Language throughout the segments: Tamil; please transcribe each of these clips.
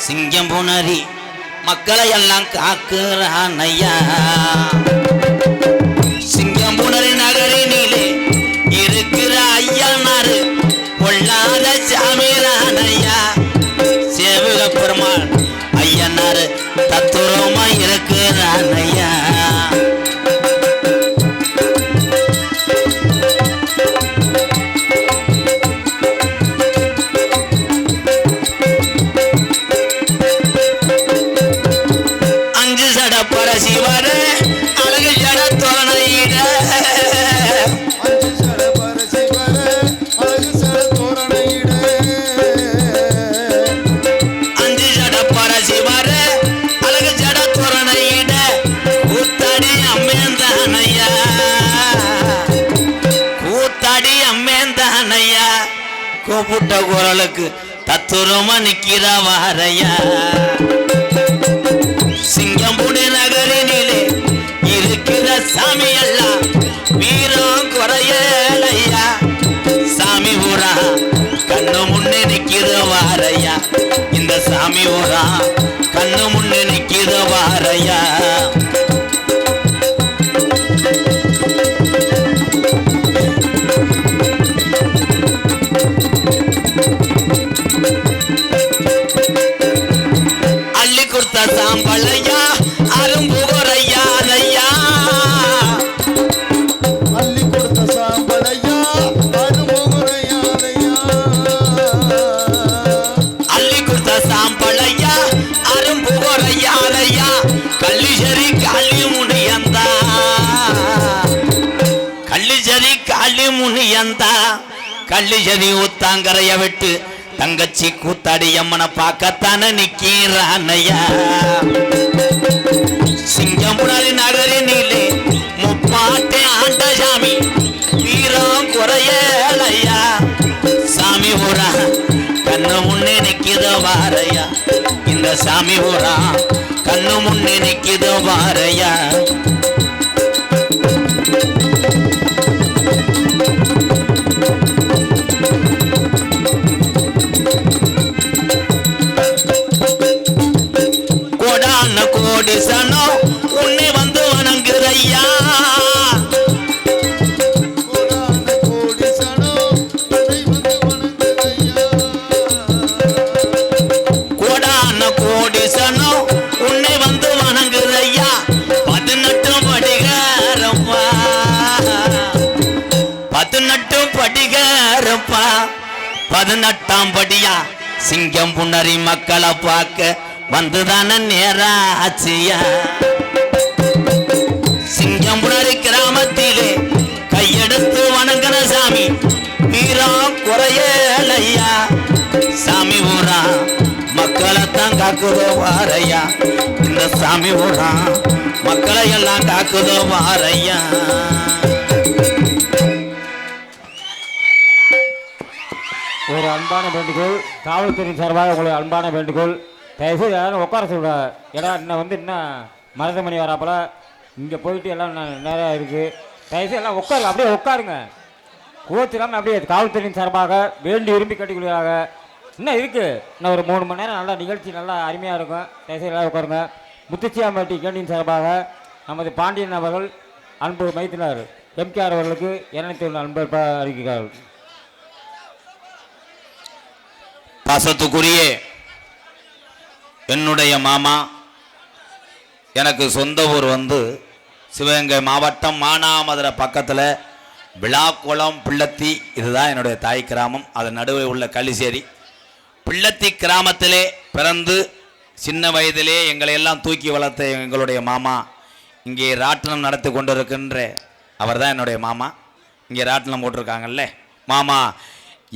சிங்கம் புணரி மக்களை எல்லாம் காக்குறான் ஐயா. சிங்கம் புணரி நகரினிலே இருக்கிற ஐயனாரு பொல்லாத சாமிரான் ஐயா. சேவக பெருமாள் ஐயனாரு தத்துவமா இருக்கிறான் ஐயா. சிவர அழகு ஜட தோரணையிட அஞ்சு ஜட பர சிவர அழகு ஜட தோரணையிட கூத்தாடி அம்மேந்தானையா. கூத்தாடி அம்மேந்தானையா. கூப்பிட்ட குரலுக்கு தத்துரமா நிக்கிற வாரையா. சிங்கம்புடி நகரினிலே இருக்கிற சாமி எல்லாம் வீரம் குறையலையா. சாமி ஊரா கண்ணு முன்னே நிக்கிற வாரையா. இந்த சாமி ஊரா கண்ணு முன்னே நிக்கிற வாரையா. அள்ளி கொடுத்த சாம்பளையா அரும்புகரையா ஐயா. அள்ளி கொடுத்த சாம்பளையா அரும்புகரையா ஐயா. அள்ளி கொடுத்த சாம்பளையா அரும்புகரையா ஐயா. கள்ளிசரி காளி முனியந்தா. கள்ளிசரி காளி முனியந்தா. கள்ளிசரி ஊத்தாங்கரைய விட்டு தங்கச்சி கூத்தாடி அம்மனை பார்க்கத்தானே நிக்கிறானையா. சிங்கம்புணரி நகரினிலே முப்பாட்டே ஆண்ட சாமி வீரம் குறையலையா. சாமி ஊரா கண்ணு முன்னே நிக்கிதோ வாரையா. இந்த சாமி ஊரா கண்ணு முன்னே நிக்கிதோ வாரையா. கோடான கோடி சனம் உன்னை வந்து வணங்குறையா. கோடான கோடி சனம் உன்னை வந்து வணங்குறையா. கோடான கோடி சனம் உன்னை வந்து வணங்குறையா. 18 படிகாரப்பா. 18 படிகாரப்பா. 18ஆம் படியா சிங்கம் புணரி மக்களை பார்க்க வந்துதான நேராச்சியா. சிங்கம் புணரி கிராமத்திலே கையெடுத்து வணங்குற சாமி வீரம் குறையலையா. சாமி ஊரா மக்களைத்தான் காக்குதோ வாரையா. இந்த சாமி ஊரா மக்களை எல்லாம் காக்குதோ வாரையா. ஒரு அன்பான வேண்டுகோள், காவல்துறை சார்பாக உங்களுக்கு அன்பான வேண்டுகோள், தயவுசெய்து யாரும் உட்கார சொல்கிற இடம் இன்னும் இன்னும் மருதமணி வராப்பில் இங்கே போயிட்டு எல்லாம் நேராக இருக்குது. தயவுசெய்து எல்லாம் உட்காருங்க, அப்படியே உட்காருங்க. கோச்சு இல்லாமல் அப்படியே காவல்துறையின் சார்பாக வேண்டி விரும்பி கட்டிக்கொள்கிறாங்க. இன்னும் இருக்குது, இன்னும் ஒரு 3 மணி நேரம் நல்லா நிகழ்ச்சி நல்லா அருமையாக இருக்கும். தயவுசெய்து எல்லாம் உட்காருங்க. முத்துச்சியாம்பட்டி கேண்டின் சார்பாக நமது பாண்டியன் அவர்கள் அன்பு மைத்தினர் எம்கேஆர் அவர்களுக்கு 201 அன்பு அறிவிக்கிறார்கள். பாசத்துக்குரிய என்னுடைய மாமா, எனக்கு சொந்த ஊர் சிவகங்கை மாவட்டம் மானாமதுரை பக்கத்தில் விழாக்குளம் பிள்ளத்தி. இதுதான் என்னுடைய தாய் கிராமம். அதன் நடுவில் உள்ள கள்ளிசேரி பிள்ளத்தி கிராமத்திலே பிறந்து சின்ன வயதிலே எங்களை எல்லாம் தூக்கி வளர்த்த எங்களுடைய மாமா இங்கே ராட்டினம் நடத்தி கொண்டிருக்கின்ற அவர் தான் என்னுடைய மாமா. இங்கே ராட்டினம் போட்டிருக்காங்கல்ல மாமா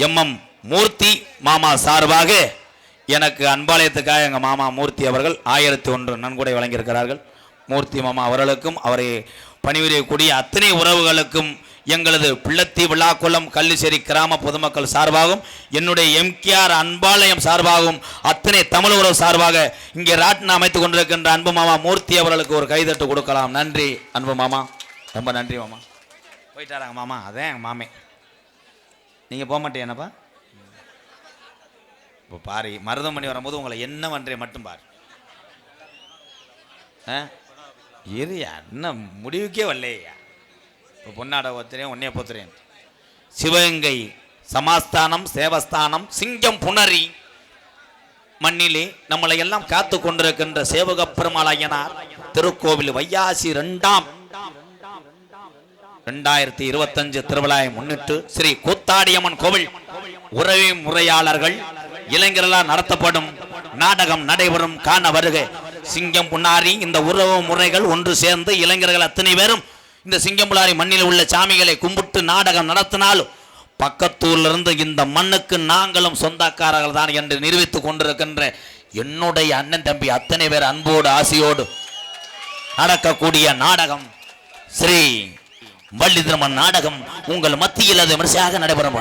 எம்எம் மூர்த்தி மாமா சார்பாக எனக்கு அன்பாலயத்துக்காக எங்கள் மாமா மூர்த்தி அவர்கள் 1001 நன்கொடை வழங்கியிருக்கிறார்கள். மூர்த்தி மாமா அவர்களுக்கும் அவரை பணிபுரியக்கூடிய அத்தனை உறவுகளுக்கும் எங்களது பிள்ளத்தி விழாக்குளம் கள்ளிசேரி கிராம பொதுமக்கள் சார்பாகவும் என்னுடைய எம்கேஆர் அன்பாலயம் சார்பாகவும் அத்தனை தமிழ் உறவு சார்பாக இங்கே ராட்டினம் அமைத்துக் கொண்டிருக்கின்ற அன்பு மாமா மூர்த்தி அவர்களுக்கு ஒரு கைதட்டு கொடுக்கலாம். நன்றி அன்பு மாமா, ரொம்ப நன்றி மாமா. போயிட்டாராங்க மாமா, அதான் எங்கள் மாமே. நீங்கள் போக மாட்டேன் என்னப்பா? இப்போ பாரு மருதமணி வரும்போது உங்களை என்ன பண்றே மட்டும் பாரு. இருயா இன்னும் முடிவுக்கே வரலையா. இப்போ பொன்னாட ஒத்துறேன் உன்னைய பொத்துறேன். சிவகங்கை சமாஸ்தானம் சேவஸ்தானம் சிங்கம் புணரி மண்ணிலே நம்மளை எல்லாம் காத்து கொண்டிருக்கின்ற சேவக பெருமாள் ஐயனார் திருக்கோவில் வையாசி 2025 திருவிழாவை முன்னிட்டு ஸ்ரீ கூத்தாடியம்மன் கோவில் உறவு முறையாளர்கள் இளைஞர்களால் நடத்தப்படும் நாடகம் நடைபெறும் காண வருக. சிங்கம் புன்னாரி இந்த உறவு முறைகள் ஒன்று சேர்ந்து இளைஞர்கள் அத்தனை பேரும் இந்த சிங்கம் புன்னாரி மண்ணில் உள்ள சாமிகளை கும்பிட்டு நாடகம் நடத்தினாலும் பக்கத்தூர்ல இருந்து இந்த மண்ணுக்கு நாங்களும் சொந்தக்காரர்கள் தான் என்று நிரூபித்துக் கொண்டிருக்கின்ற என்னுடைய அண்ணன் தம்பி அத்தனை பேர் அன்போடு ஆசையோடு நடக்கக்கூடிய நாடகம் ஸ்ரீ வள்ளி திருமண் நாடகம் உங்கள் மத்தியில் அது விமர்சையாக நடைபெறும்.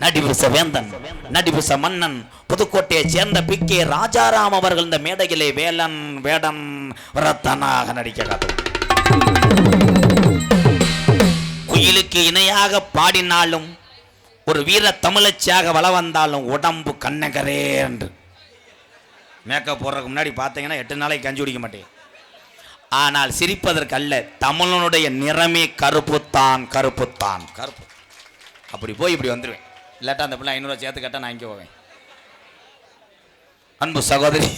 நடிபுச வேந்தன் நடிபுச மன்னன் புதுக்கோட்டையை சேர்ந்த பிக்கே ராஜாராம் அவர்கள் இந்த மேடையிலே வேலன் வேடன் ரத்தனாக நடிக்க காத்து குயிலுக்கு இணையாக பாடினாலும் ஒரு வீர தமிழச்சியாக வள வந்தாலும் உடம்பு கண்ணகரே என்று மேக்கப் போடுறதுக்கு முன்னாடி பார்த்தீங்கன்னா 8 நாளைக்கு கஞ்சி குடிக்க மாட்டேன். ஆனால் சிரிப்பதற்கு அல்ல, தமிழனுடைய நிறமே கருப்புத்தான் கருப்புத்தான் கருப்பு. அப்படி போய் இப்படி வந்துடுவேன். இல்லாட்டா அந்த பிள்ளை 500 சேர்த்து கேட்டால் நான் இங்கே போவேன். அன்பு சகோதரி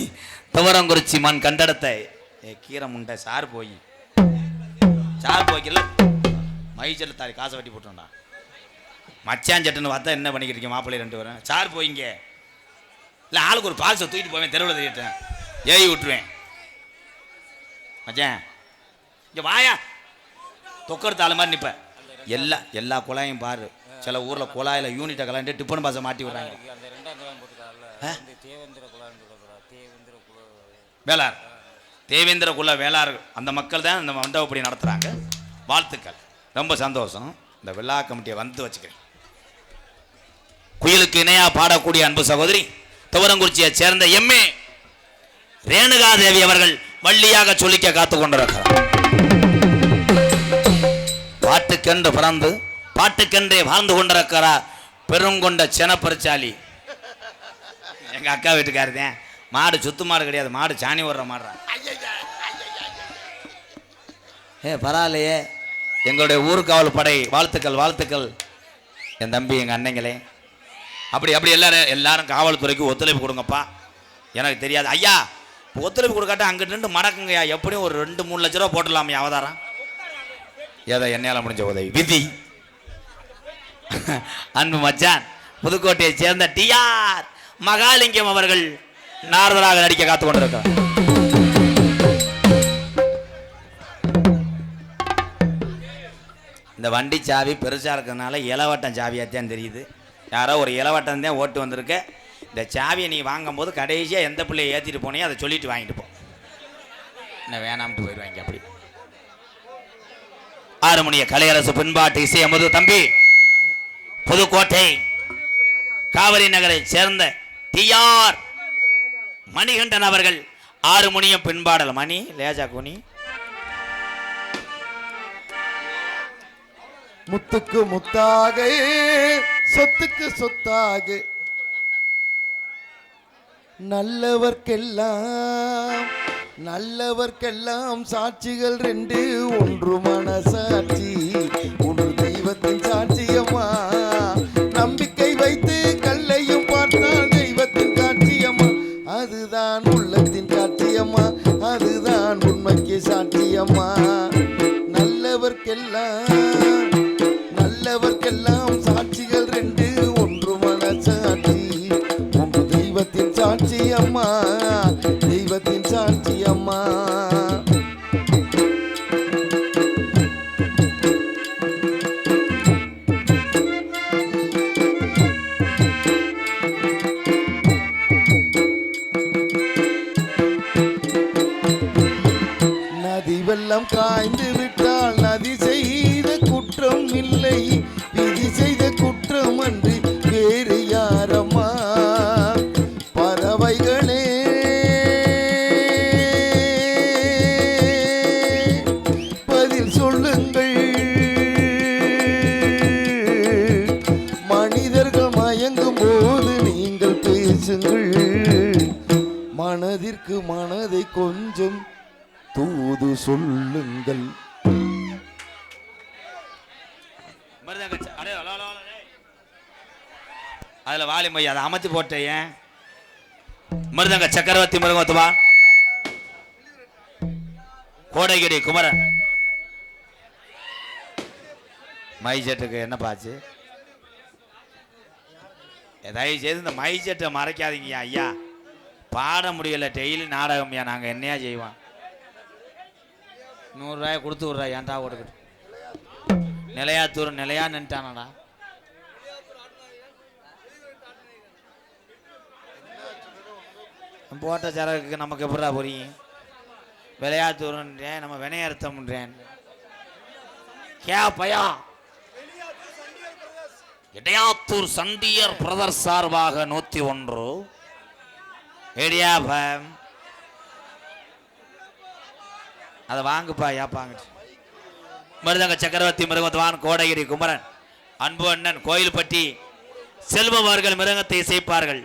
துவரங்குறிச்சி மண் கண்டடத்த கீரை முண்டை சார் போய்க்கல மைச்சல் தாரி காசை வட்டி போட்டோம்டா. மச்சான் சட்டுன்னு பார்த்தா என்ன பண்ணிக்கிட்டு இருக்கேன் மாப்பிள்ளை 2 பேரும் சார் போயிங்க. இல்லை ஆளுக்கு ஒரு பால்ஸை தூக்கிட்டு போவேன், தெருவில் தெரியிட்டேன் ஏறி விட்டுருவேன். மச்சான் இங்கே வாயா தொக்கடுத்த ஆளு மாதிரி நிற்பேன். எல்லா குழாயும் பாரு. சில ஊரில் குழாயில் யூனிட்டை கலாண்டு டிப்பன் பாசை மாட்டி விட்றாங்க. வேளார் தேவேந்திர குல வேளார் அந்த மக்கள் தான் இந்த மண்டபப்படி நடத்துகிறாங்க. வாழ்த்துக்கள், ரொம்ப சந்தோஷம். இந்த விழா கமிட்டியை வந்து வச்சுக்கிறேன். குயிலுக்கு இணையா பாடக்கூடிய அன்பு சகோதரி துவரங்குறிச்சியை சேர்ந்த எம்ஏ ரேணுகாதேவி அவர்கள் வள்ளியாக சொல்லிக்க காத்து கொண்டிருக்கிறார். பாட்டுக்கென்று பிறந்து பாட்டுக்கென்றே வாழ்ந்து கொண்டிருக்கிறார் பெருங்கொண்ட செனப்பரிச்சாலி எங்க அக்கா வீட்டுக்காருதேன். மாடு சுத்து மாடு கிடையாது, மாடு சாணி ஓடுற மாடுறான். பரவாயில்லையே, எங்களுடைய ஊர்காவல் படை வாழ்த்துக்கள் வாழ்த்துக்கள். என் தம்பி எங்கள் அண்ணங்களே அப்படி எல்லாரும் காவல்துறைக்கு ஒத்துழைப்பு கொடுங்கப்பா. எனக்கு தெரியாது ஐயா, ஒத்துழைப்பு கொடுக்காட்ட அங்கிட்டு நின்று மடக்குங்கய்யா. எப்படியும் ஒரு 2-3 லட்ச ரூபா போட்டுடலாமே அவதாரம். ஏதோ என்னால் முடிஞ்ச உதவி விதி. அன்பு மச்சான் புதுக்கோட்டையை சேர்ந்த டிஆர் மகாலிங்கம் அவர்கள் நாரதராக நடிக்க காத்து கொண்டிருக்கார். இந்த வண்டி சாவி பெருசாக இருக்கிறதுனால இளவட்டம் சாவியாத்தான் தெரியுது. யாரோ ஒரு இளவட்டம் தான் ஓட்டு வந்திருக்க. இந்த சாவியை நீ வாங்கும்போது கடைசியாக எந்த பிள்ளையை ஏற்றிட்டு போனே அதை சொல்லிட்டு வாங்கிட்டு போ. என்ன வேணாம்ட்டு போயிடுவாங்க. அப்படி 6 மணிய கலையரசு பின்பாட்டு இசை அமது தம்பி புதுக்கோட்டை காவிரி நகரை சேர்ந்த டிஆர் மணிகண்டன் அவர்கள் 6 மணியும் பின்பாடல். மணி லேஜா குனி முத்துக்கு முத்தாக சொத்துக்கு சொத்தாக நல்லவர்க்கெல்லாம் சாட்சிகள் 2 ஒன்று மனசாட்சி ஒன்று தெய்வத்தின் சாட்சியம்மா. நம்பிக்கை வைத்து கல்லையும் பார்த்தால் தெய்வத்தின் காட்சியம்மா. அதுதான் உள்ளத்தின் காட்சியம்மா, அதுதான் உண்மைக்கு சாட்சியம்மா. நல்லவர்க்கெல்லாம் சாட்சிகள் 2 ஒன்று மனசாட்சி ஒன்று தெய்வத்தின் சாட்சியம்மா, தெய்வத்தின் சாட்சியம்மா. பேசுங்கள், மனதிற்கு மனதை கொஞ்சம் தூது சொல்லுங்கள். அதுல வாலிமை அதை அமர்த்தி போட்டேன். ஏன் மிருதங்க சக்கரவர்த்தி மிருகத்துவா கோடைகிரி குமரன் மைசெட்டுக்கு என்ன பாச்சு? தயவு செய்து இந்த மைசெட்டை மறைக்காதீங்க ஐயா. பாட முடியல, டெய்லி நாடகம்யா. நாங்கள் என்னையா செய்வோம்? 100 ரூபாய் கொடுத்து விட்றா, ஏன்டா கொடுக்குது? நிலையாத்தூர் நிலையா நின்ட்டானடா. போட்ட சரக்கு நமக்கு எப்படா புரியும்? விளையாத்தூர்ன்றேன், நம்ம வினையர்த்தம்ன்றேன். கே பயா இடையாத்தூர் சண்டியர் பிரதர் சார்பாக 101 ஏடியாபம். அதை வாங்குப்பா யாப்பாங்க. மிருதங்க சக்கரவர்த்தி மிருகத்வான் கோடைகிரி குமரன் அன்பு அண்ணன் கோயில்பட்டி செல்வம் அவர்கள் மிருகத்தை இசைப்பார்கள்.